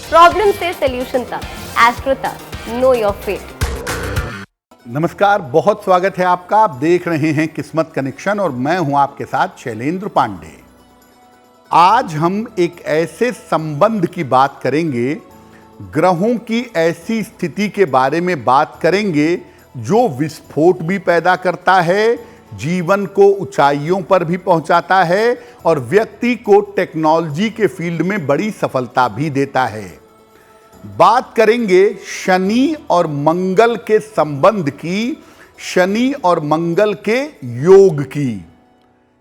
Problem से solution तक, astro तक, नो योर फेट। नमस्कार, बहुत स्वागत है आपका। आप देख रहे हैं किस्मत कनेक्शन और मैं हूं आपके साथ शैलेंद्र पांडे। आज हम एक ऐसे संबंध की बात करेंगे, ग्रहों की ऐसी स्थिति के बारे में बात करेंगे जो विस्फोट भी पैदा करता है, जीवन को ऊंचाइयों पर भी पहुंचाता है और व्यक्ति को टेक्नोलॉजी के फील्ड में बड़ी सफलता भी देता है। बात करेंगे शनि और मंगल के संबंध की, शनि और मंगल के योग की।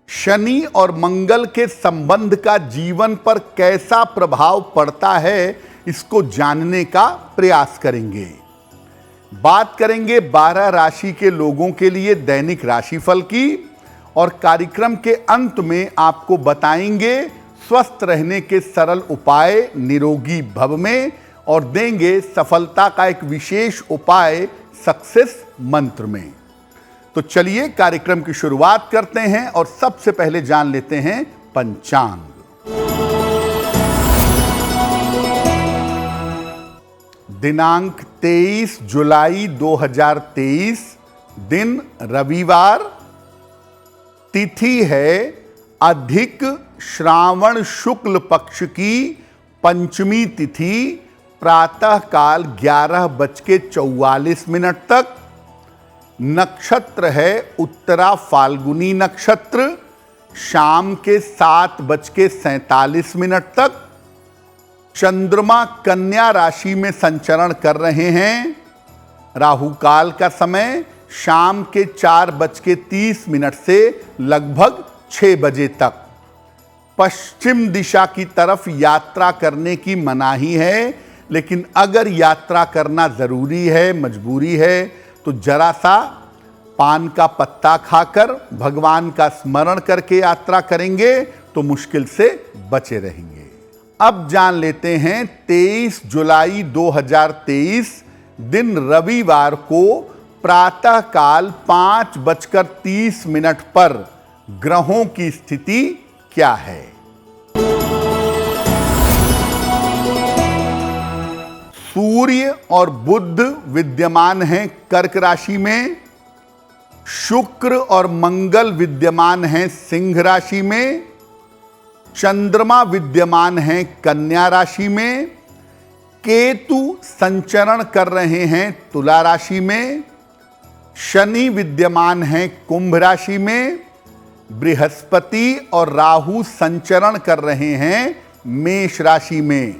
शनि और मंगल के संबंध का जीवन पर कैसा प्रभाव पड़ता है, इसको जानने का प्रयास करेंगे। बात करेंगे 12 राशि के लोगों के लिए दैनिक राशिफल की और कार्यक्रम के अंत में आपको बताएंगे स्वस्थ रहने के सरल उपाय निरोगी भव में और देंगे सफलता का एक विशेष उपाय सक्सेस मंत्र में। तो चलिए कार्यक्रम की शुरुआत करते हैं और सबसे पहले जान लेते हैं पंचांग। दिनांक 23 जुलाई 2023, दिन रविवार, तिथि है अधिक श्रावण शुक्ल पक्ष की पंचमी तिथि, प्रातः काल 11:44 तक। नक्षत्र है उत्तरा फाल्गुनी नक्षत्र, शाम के 7:47 तक। चंद्रमा कन्या राशि में संचरण कर रहे हैं। राहु काल का समय शाम के 4:30 से लगभग 6 बजे तक। पश्चिम दिशा की तरफ यात्रा करने की मनाही है, लेकिन अगर यात्रा करना जरूरी है, मजबूरी है, तो जरा सा पान का पत्ता खाकर भगवान का स्मरण करके यात्रा करेंगे तो मुश्किल से बचे रहेंगे। अब जान लेते हैं 23 जुलाई 2023, दिन रविवार को प्रातः काल 5:30 पर ग्रहों की स्थिति क्या है। सूर्य और बुध विद्यमान हैं कर्क राशि में, शुक्र और मंगल विद्यमान हैं सिंह राशि में, चंद्रमा विद्यमान हैं कन्या राशि में, केतु संचरण कर रहे हैं तुला राशि में, शनि विद्यमान हैं कुंभ राशि में, बृहस्पति और राहु संचरण कर रहे हैं मेष राशि में।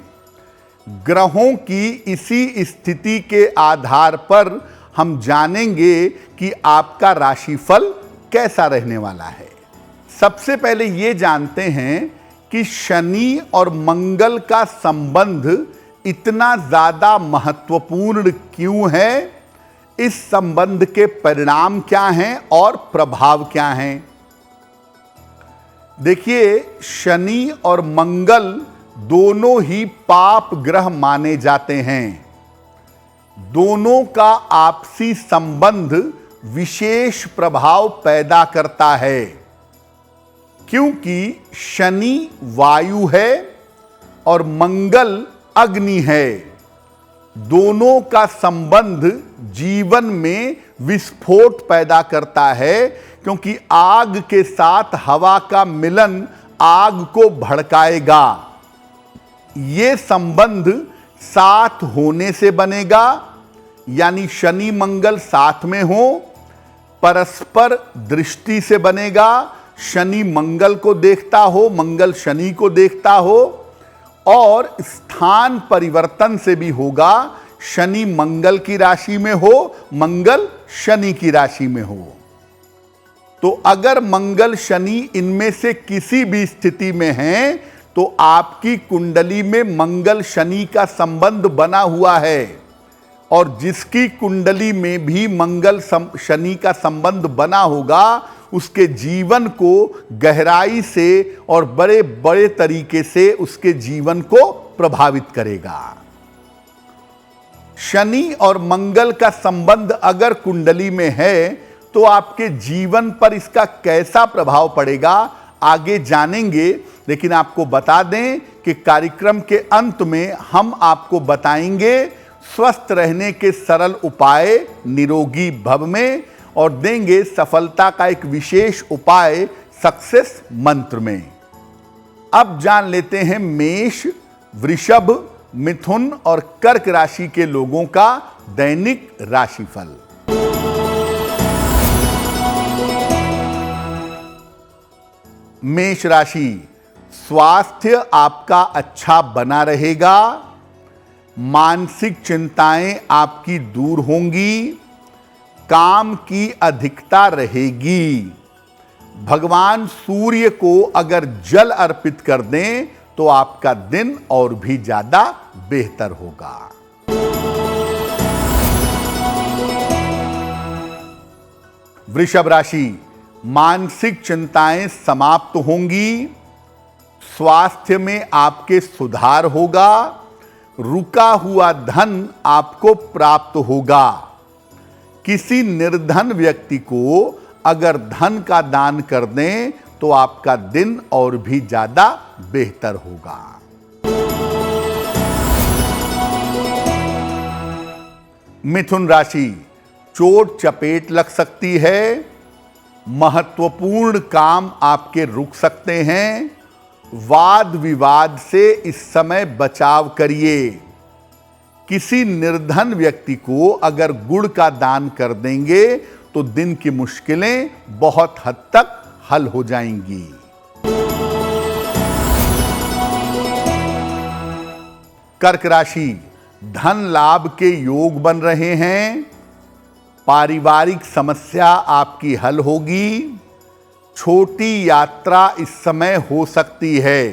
ग्रहों की इसी स्थिति के आधार पर हम जानेंगे कि आपका राशिफल कैसा रहने वाला है। सबसे पहले ये जानते हैं कि शनि और मंगल का संबंध इतना ज्यादा महत्वपूर्ण क्यों है, इस संबंध के परिणाम क्या हैं और प्रभाव क्या हैं। देखिए, शनि और मंगल दोनों ही पाप ग्रह माने जाते हैं। दोनों का आपसी संबंध विशेष प्रभाव पैदा करता है, क्योंकि शनि वायु है और मंगल अग्नि है। दोनों का संबंध जीवन में विस्फोट पैदा करता है, क्योंकि आग के साथ हवा का मिलन आग को भड़काएगा। ये संबंध साथ होने से बनेगा, यानी शनि मंगल साथ में हो, परस्पर दृष्टि से बनेगा, शनि मंगल को देखता हो, मंगल शनि को देखता हो, और स्थान परिवर्तन से भी होगा। शनि मंगल की राशि में हो, मंगल शनि की राशि में हो। तो अगर मंगल शनि इनमें से किसी भी स्थिति में हैं, तो आपकी कुंडली में मंगल शनि का संबंध बना हुआ है। और जिसकी कुंडली में भी मंगल शनि का संबंध बना होगा, उसके जीवन को गहराई से और बड़े बड़े तरीके से उसके जीवन को प्रभावित करेगा। शनि और मंगल का संबंध अगर कुंडली में है, तो आपके जीवन पर इसका कैसा प्रभाव पड़ेगा, आगे जानेंगे, लेकिन आपको बता दें कि कार्यक्रम के अंत में हम आपको बताएंगे स्वस्थ रहने के सरल उपाय निरोगी भव में, और देंगे सफलता का एक विशेष उपाय सक्सेस मंत्र में। अब जान लेते हैं मेष, वृषभ, मिथुन और कर्क राशि के लोगों का दैनिक राशिफल। मेष राशि, स्वास्थ्य आपका अच्छा बना रहेगा, मानसिक चिंताएं आपकी दूर होंगी, काम की अधिकता रहेगी। भगवान सूर्य को अगर जल अर्पित कर दें तो आपका दिन और भी ज्यादा बेहतर होगा। वृषभ राशि, मानसिक चिंताएं समाप्त होंगी, स्वास्थ्य में आपके सुधार होगा, रुका हुआ धन आपको प्राप्त होगा। किसी निर्धन व्यक्ति को अगर धन का दान कर दें तो आपका दिन और भी ज्यादा बेहतर होगा। मिथुन राशि, चोट चपेट लग सकती है, महत्वपूर्ण काम आपके रुक सकते हैं, वाद विवाद से इस समय बचाव करिए। किसी निर्धन व्यक्ति को अगर गुड़ का दान कर देंगे तो दिन की मुश्किलें बहुत हद तक हल हो जाएंगी। कर्क राशि, धन लाभ के योग बन रहे हैं, पारिवारिक समस्या आपकी हल होगी, छोटी यात्रा इस समय हो सकती है।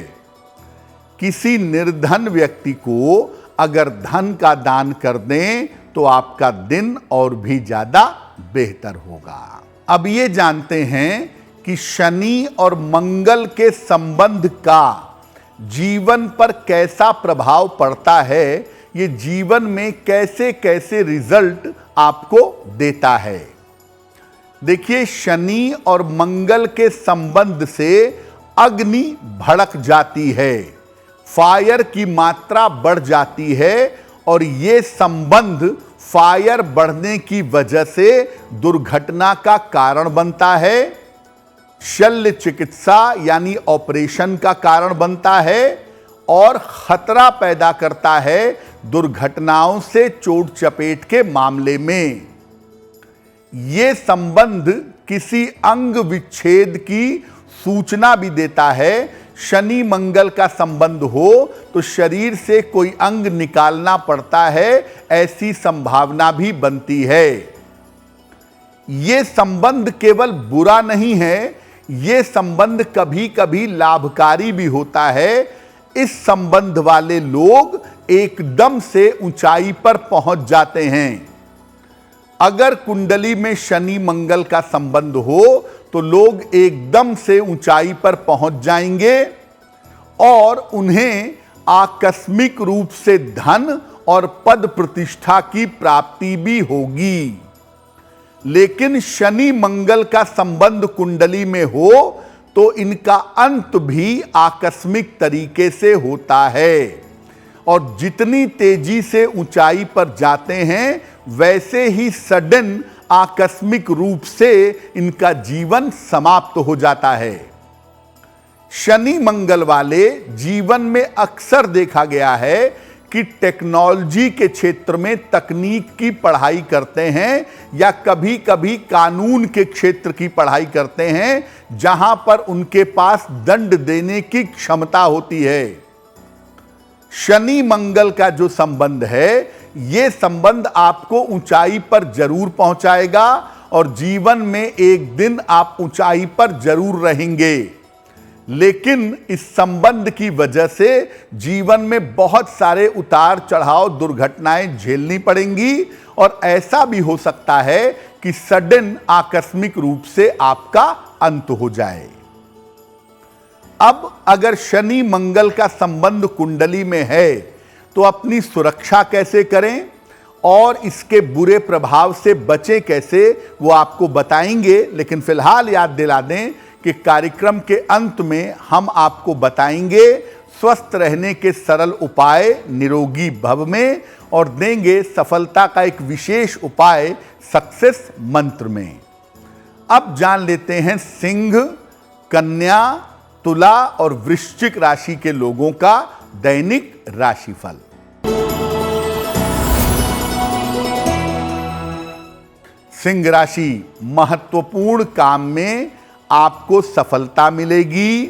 किसी निर्धन व्यक्ति को अगर धन का दान कर दें तो आपका दिन और भी ज्यादा बेहतर होगा। अब ये जानते हैं कि शनि और मंगल के संबंध का जीवन पर कैसा प्रभाव पड़ता है, ये जीवन में कैसे कैसे रिजल्ट आपको देता है। देखिए, शनि और मंगल के संबंध से अग्नि भड़क जाती है, फायर की मात्रा बढ़ जाती है, और ये संबंध फायर बढ़ने की वजह से दुर्घटना का कारण बनता है, शल्य चिकित्सा यानी ऑपरेशन का कारण बनता है, और खतरा पैदा करता है दुर्घटनाओं से चोट चपेट के मामले में। ये संबंध किसी अंग विच्छेद की सूचना भी देता है। शनि मंगल का संबंध हो तो शरीर से कोई अंग निकालना पड़ता है, ऐसी संभावना भी बनती है। ये संबंध केवल बुरा नहीं है, ये संबंध कभी कभी लाभकारी भी होता है। इस संबंध वाले लोग एकदम से ऊंचाई पर पहुंच जाते हैं। अगर कुंडली में शनि मंगल का संबंध हो तो लोग एकदम से ऊंचाई पर पहुंच जाएंगे और उन्हें आकस्मिक रूप से धन और पद प्रतिष्ठा की प्राप्ति भी होगी। लेकिन शनि मंगल का संबंध कुंडली में हो तो इनका अंत भी आकस्मिक तरीके से होता है, और जितनी तेजी से ऊंचाई पर जाते हैं वैसे ही सडन आकस्मिक रूप से इनका जीवन समाप्त हो जाता है। शनि मंगल वाले जीवन में अक्सर देखा गया है कि टेक्नोलॉजी के क्षेत्र में तकनीक की पढ़ाई करते हैं या कभी कभी कानून के क्षेत्र की पढ़ाई करते हैं, जहां पर उनके पास दंड देने की क्षमता होती है। शनि मंगल का जो संबंध है, ये संबंध आपको ऊंचाई पर जरूर पहुंचाएगा और जीवन में एक दिन आप ऊंचाई पर जरूर रहेंगे। लेकिन इस संबंध की वजह से जीवन में बहुत सारे उतार चढ़ाव, दुर्घटनाएं झेलनी पड़ेंगी, और ऐसा भी हो सकता है कि सडन आकस्मिक रूप से आपका अंत हो जाए। अब अगर शनि मंगल का संबंध कुंडली में है तो अपनी सुरक्षा कैसे करें और इसके बुरे प्रभाव से बचें कैसे, वो आपको बताएंगे। लेकिन फिलहाल याद दिला दें कि कार्यक्रम के अंत में हम आपको बताएंगे स्वस्थ रहने के सरल उपाय निरोगी भव में, और देंगे सफलता का एक विशेष उपाय सक्सेस मंत्र में। अब जान लेते हैं सिंह, कन्या, तुला और वृश्चिक राशि के लोगों का दैनिक राशिफल। सिंह राशि, महत्वपूर्ण काम में आपको सफलता मिलेगी।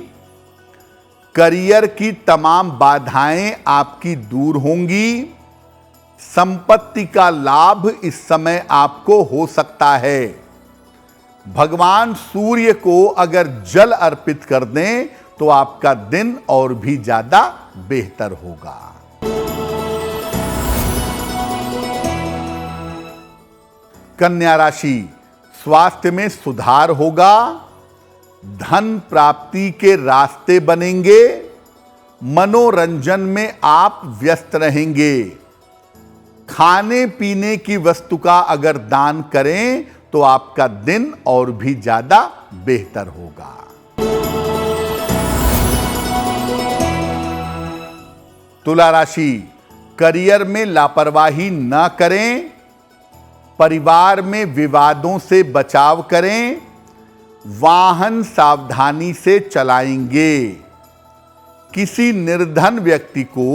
करियर की तमाम बाधाएं आपकी दूर होंगी। संपत्ति का लाभ इस समय आपको हो सकता है। भगवान सूर्य को अगर जल अर्पित कर दें तो आपका दिन और भी ज्यादा बेहतर होगा। कन्या राशि, स्वास्थ्य में सुधार होगा। धन प्राप्ति के रास्ते बनेंगे। मनोरंजन में आप व्यस्त रहेंगे। खाने पीने की वस्तु का अगर दान करें तो आपका दिन और भी ज्यादा बेहतर होगा। तुला राशि, करियर में लापरवाही न करें। परिवार में विवादों से बचाव करें। वाहन सावधानी से चलाएंगे। किसी निर्धन व्यक्ति को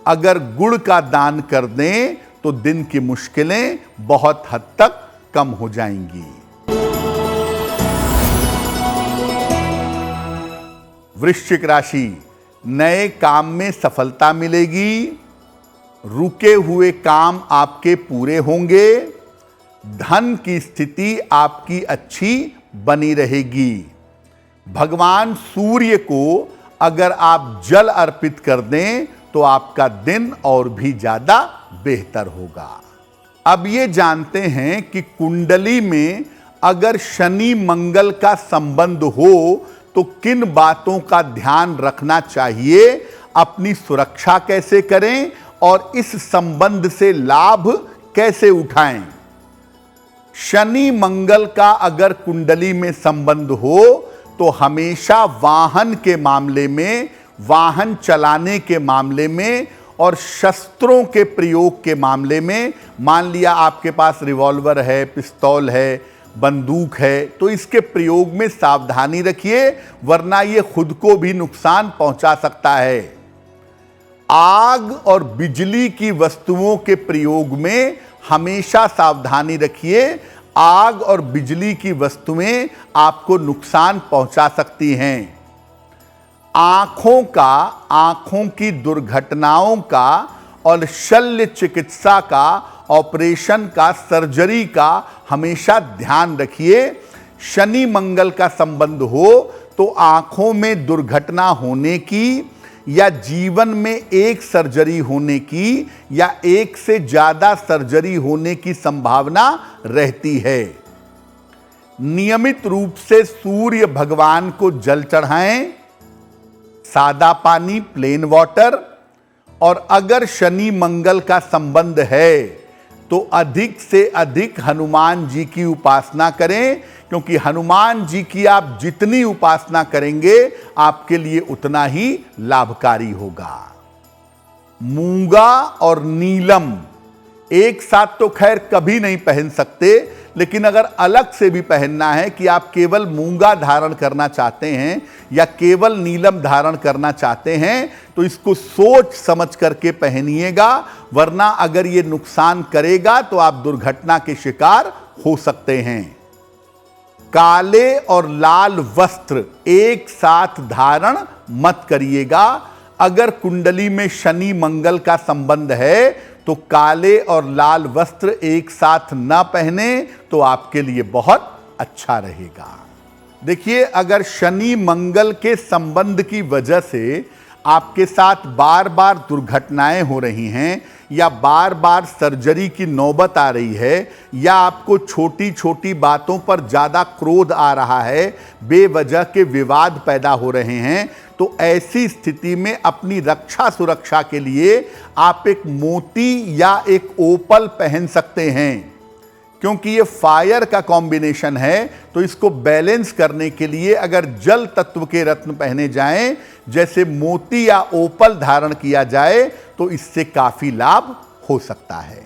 अगर गुड़ का दान कर दें तो दिन की मुश्किलें बहुत हद तक कम हो जाएंगी। वृश्चिक राशि, नए काम में सफलता मिलेगी। रुके हुए काम आपके पूरे होंगे। धन की स्थिति आपकी अच्छी बनी रहेगी। भगवान सूर्य को अगर आप जल अर्पित कर दें तो आपका दिन और भी ज्यादा बेहतर होगा। अब ये जानते हैं कि कुंडली में अगर शनि मंगल का संबंध हो तो किन बातों का ध्यान रखना चाहिए, अपनी सुरक्षा कैसे करें और इस संबंध से लाभ कैसे उठाएं। शनि मंगल का अगर कुंडली में संबंध हो तो हमेशा वाहन के मामले में, वाहन चलाने के मामले में और शस्त्रों के प्रयोग के मामले में, मान लिया आपके पास रिवॉल्वर है, पिस्तौल है, बंदूक है, तो इसके प्रयोग में सावधानी रखिए, वरना यह खुद को भी नुकसान पहुंचा सकता है। आग और बिजली की वस्तुओं के प्रयोग में हमेशा सावधानी रखिए। आग और बिजली की वस्तुएं आपको नुकसान पहुंचा सकती हैं। आंखों की दुर्घटनाओं का और शल्य चिकित्सा का, ऑपरेशन का, सर्जरी का हमेशा ध्यान रखिए। शनि मंगल का संबंध हो तो आंखों में दुर्घटना होने की या जीवन में एक सर्जरी होने की या एक से ज्यादा सर्जरी होने की संभावना रहती है। नियमित रूप से सूर्य भगवान को जल चढ़ाएं, सादा पानी, प्लेन वाटर। और अगर शनि मंगल का संबंध है तो अधिक से अधिक हनुमान जी की उपासना करें, क्योंकि हनुमान जी की आप जितनी उपासना करेंगे आपके लिए उतना ही लाभकारी होगा। मूंगा और नीलम एक साथ तो खैर कभी नहीं पहन सकते, लेकिन अगर अलग से भी पहनना है कि आप केवल मूंगा धारण करना चाहते हैं या केवल नीलम धारण करना चाहते हैं तो इसको सोच समझ करके पहनिएगा, वरना अगर ये नुकसान करेगा तो आप दुर्घटना के शिकार हो सकते हैं। काले और लाल वस्त्र एक साथ धारण मत करिएगा। अगर कुंडली में शनि मंगल का संबंध है तो काले और लाल वस्त्र एक साथ ना पहने तो आपके लिए बहुत अच्छा रहेगा। देखिए, अगर शनि मंगल के संबंध की वजह से आपके साथ बार बार दुर्घटनाएं हो रही हैं या बार बार सर्जरी की नौबत आ रही है या आपको छोटी छोटी बातों पर ज़्यादा क्रोध आ रहा है, बेवजह के विवाद पैदा हो रहे हैं, तो ऐसी स्थिति में अपनी रक्षा सुरक्षा के लिए आप एक मोती या एक ओपल पहन सकते हैं। क्योंकि ये फायर का कॉम्बिनेशन है, तो इसको बैलेंस करने के लिए अगर जल तत्व के रत्न पहने जाएं, जैसे मोती या ओपल धारण किया जाए, तो इससे काफी लाभ हो सकता है।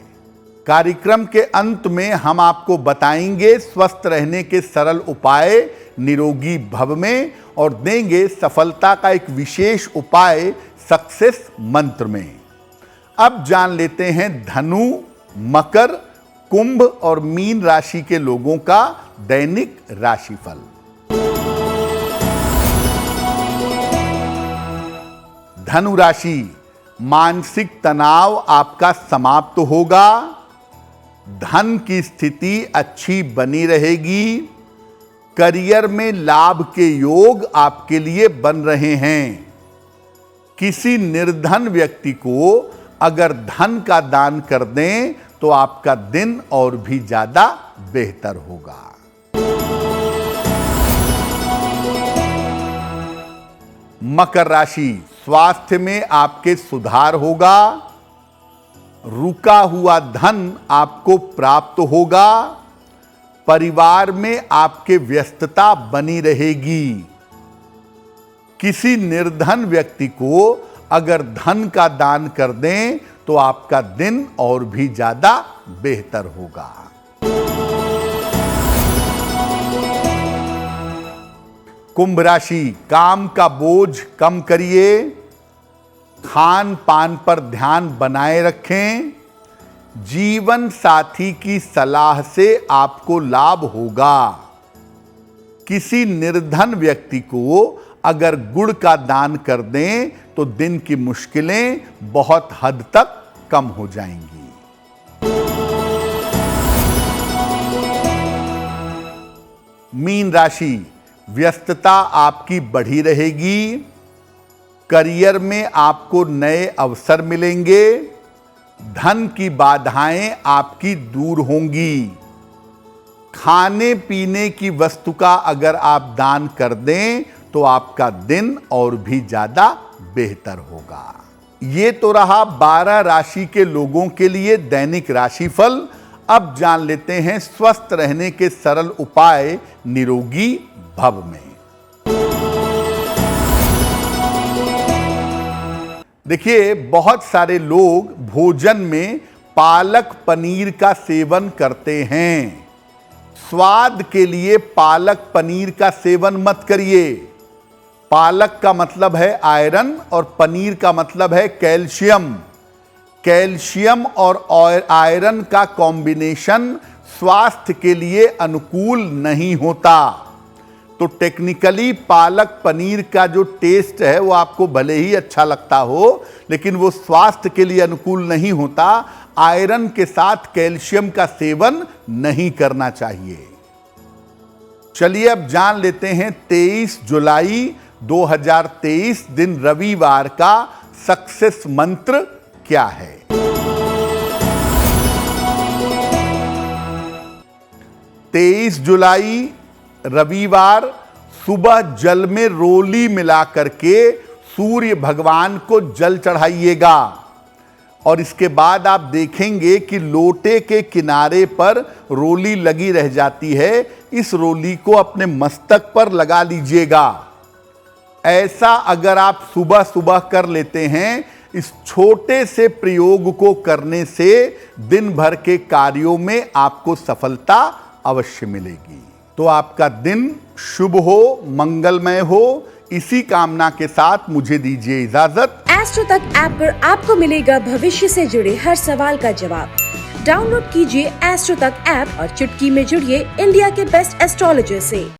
कार्यक्रम के अंत में हम आपको बताएंगे स्वस्थ रहने के सरल उपाय निरोगी भव में, और देंगे सफलता का एक विशेष उपाय सक्सेस मंत्र में। अब जान लेते हैं धनु, मकर, कुंभ और मीन राशि के लोगों का दैनिक राशिफल। धनु राशि, मानसिक तनाव आपका समाप्त होगा, धन की स्थिति अच्छी बनी रहेगी, करियर में लाभ के योग आपके लिए बन रहे हैं। किसी निर्धन व्यक्ति को अगर धन का दान कर दें तो आपका दिन और भी ज्यादा बेहतर होगा। मकर राशि, स्वास्थ्य में आपके सुधार होगा, रुका हुआ धन आपको प्राप्त होगा, परिवार में आपके व्यस्तता बनी रहेगी। किसी निर्धन व्यक्ति को अगर धन का दान कर दें तो आपका दिन और भी ज्यादा बेहतर होगा। कुंभ राशि, काम का बोझ कम करिए, खान पान पर ध्यान बनाए रखें, जीवन साथी की सलाह से आपको लाभ होगा। किसी निर्धन व्यक्ति को अगर गुड़ का दान कर दें तो दिन की मुश्किलें बहुत हद तक कम हो जाएंगी। मीन राशि, व्यस्तता आपकी बढ़ी रहेगी, करियर में आपको नए अवसर मिलेंगे, धन की बाधाएं आपकी दूर होंगी। खाने पीने की वस्तु का अगर आप दान कर दें तो आपका दिन और भी ज्यादा बेहतर होगा। ये तो रहा 12 राशि के लोगों के लिए दैनिक राशिफल। अब जान लेते हैं स्वस्थ रहने के सरल उपाय निरोगी भव में। देखिए, बहुत सारे लोग भोजन में पालक पनीर का सेवन करते हैं। स्वाद के लिए पालक पनीर का सेवन मत करिए। पालक का मतलब है आयरन और पनीर का मतलब है कैल्शियम। कैल्शियम और आयरन का कॉम्बिनेशन स्वास्थ्य के लिए अनुकूल नहीं होता। तो टेक्निकली पालक पनीर का जो टेस्ट है वो आपको भले ही अच्छा लगता हो, लेकिन वो स्वास्थ्य के लिए अनुकूल नहीं होता। आयरन के साथ कैल्शियम का सेवन नहीं करना चाहिए। चलिए अब जान लेते हैं 23 जुलाई 2023 दिन रविवार का सक्सेस मंत्र क्या है। तेईस जुलाई रविवार सुबह जल में रोली मिला करके सूर्य भगवान को जल चढ़ाइएगा, और इसके बाद आप देखेंगे कि लोटे के किनारे पर रोली लगी रह जाती है। इस रोली को अपने मस्तक पर लगा लीजिएगा। ऐसा अगर आप सुबह सुबह कर लेते हैं, इस छोटे से प्रयोग को करने से दिन भर के कार्यों में आपको सफलता अवश्य मिलेगी। तो आपका दिन शुभ हो, मंगलमय हो, इसी कामना के साथ मुझे दीजिए इजाजत। एस्ट्रो तक ऐप पर आपको मिलेगा भविष्य से जुड़े हर सवाल का जवाब। डाउनलोड कीजिए एस्ट्रो तक ऐप और चुटकी में जुड़िए इंडिया के बेस्ट एस्ट्रोलॉजर से।